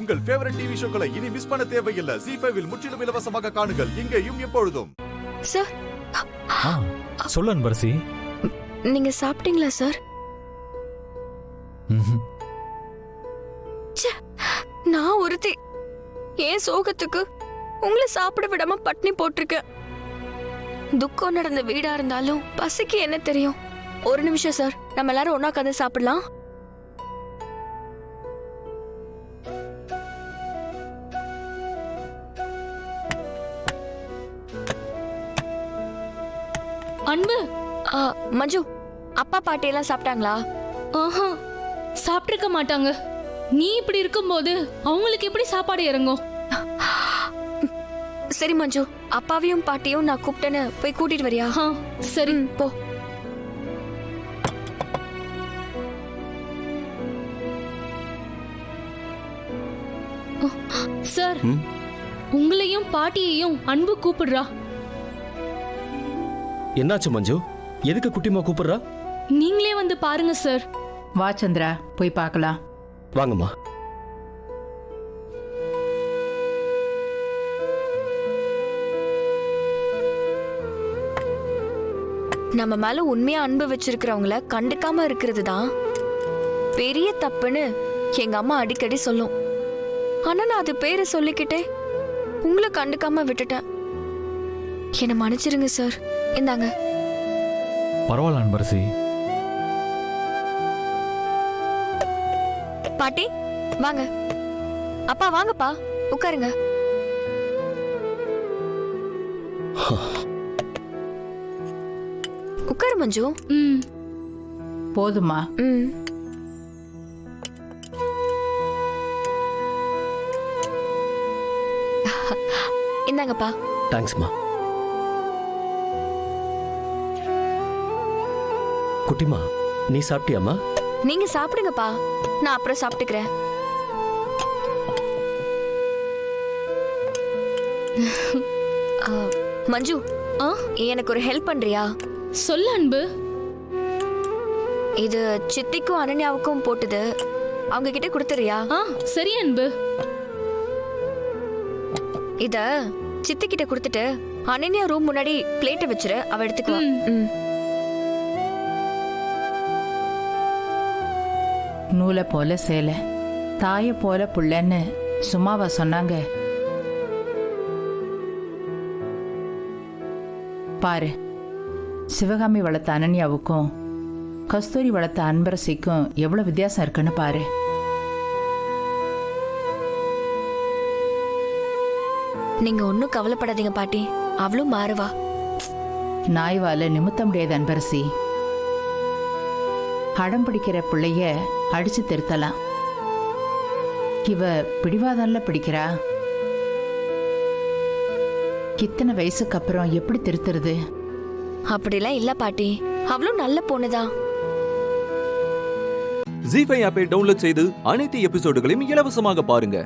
உங்கள் favourite TV ஷோக்களை இனி miss பண்ண தேவையில்லை. ZEE5 இல் முற்றிலும் இலவசமாக காணுங்கள். இங்கேயும் எப்பொழுதும். சார் சொல்ல அன்பரசி. நீங்க சாப்பிட்டீங்களா சார்? நான் ஒருத்தி ஏன் சோகத்துக்கு உங்களை சாப்பிட விடாம பட்னி போட்டிருக்கேன். துக்கம் நடந்த வீடா இருந்தாலும் பசிக்கு என்ன தெரியும். ஒரு நிமிஷம் சார், நம்ம எல்லாரும் ஒன்னா உட்காந்து சாப்பிடலாம். அன்பு, மஞ்சு, அப்பா பாட்டி எல்லாம் சாப்பிட்டாங்களா? ஆஹா, சாப்பிட்டிருக்க மாட்டாங்க. நீ இப்படி இருக்கும்போது அவங்களுக்கு எப்படி சாப்பாடு இறங்கும்? சரி மஞ்சு, அப்பாவையும் பாட்டியும் நான் கூப்பிட்டேன்னு போய் கூட்டிட்டு வரியா? சரி போ. சார், உங்களையும் பாட்டியையும் அன்பு கூப்பிடுறா. என்னாச்சு மஞ்சு? எதுக்கு குட்டிமா கூப்பிடுறா? நீங்களே வந்து பாருங்க சார். வா சந்திரா, போய் பார்க்கலாம். வாங்கம்மா. நம்ம மேல உண்மையா அன்பு வச்சிருக்கிறவங்கள கண்டுக்காம இருக்கிறது தான் பெரிய தப்புன்னு எங்க அம்மா அடிக்கடி சொல்லும். ஆனா நான் அது பேரை சொல்லிக்கிட்டே உங்களை கண்டுக்காம விட்டுட்டேன். என்ன மன்னிச்சிருங்க சார். இந்தாங்க. பரவாயில்ல அன்பரசி. பாட்டி வாங்க. அப்பா வாங்கப்பா, உட்காருங்க. உட்காரு மஞ்சு. போதுமா? இந்தாங்கப்பா. தேங்க்ஸ்மா. குட்டிமா, நீ சாப்பிட்டியாமா? நீங்க சாப்பிடுங்கப்பா, நான் அப்புறம் சாப்பிட்டுக்கிறேன். மஞ்சு, எனக்கு ஒரு ஹெல்ப் பண்றியா? சொல்ல அன்பு. இது சித்திக்கும் அனன்யாவுக்கும் போட்டுது, அவங்க கிட்ட கொடுத்துறியா? சரி அன்பு. இத சித்தி கிட்ட கொடுத்துட்டு அனன்யா ரூம் முன்னாடி பிளேட்டை வச்சிரு, அவ எடுத்துக்குவா. நூலை போல சேலை, தாயை போல புள்ளன்னு சும்மாவா சொன்னாங்க? பாரு, சிவகாமி வளர்த்த அனன்யாவுக்கும் கஸ்தூரி வளர்த்த அன்பரசிக்கும் எவ்வளவு வித்தியாசம் இருக்குன்னு பாரு. நீங்க ஒன்னும் கவலைப்படாதீங்க பாட்டி, அவளும் மாறுவா. நாய்வால நிமித்த முடியாது அன்பரசி. அடம் பிடிக்கிற பிள்ளைய அடிச்சு திருத்தலாம், இவ பிடிவாதம்ல பிடிக்கிறா. இத்தனை வயசுக்கு அப்புறம் எப்படி திருத்துறது? அப்படிலாம் இல்ல பாட்டி, அவளும் நல்ல பொண்ணுதான். ZEE5 ஆப்பை டவுன்லோட் செய்து அனைத்து எபிசோடுகளையும் இலவசமாக பாருங்க.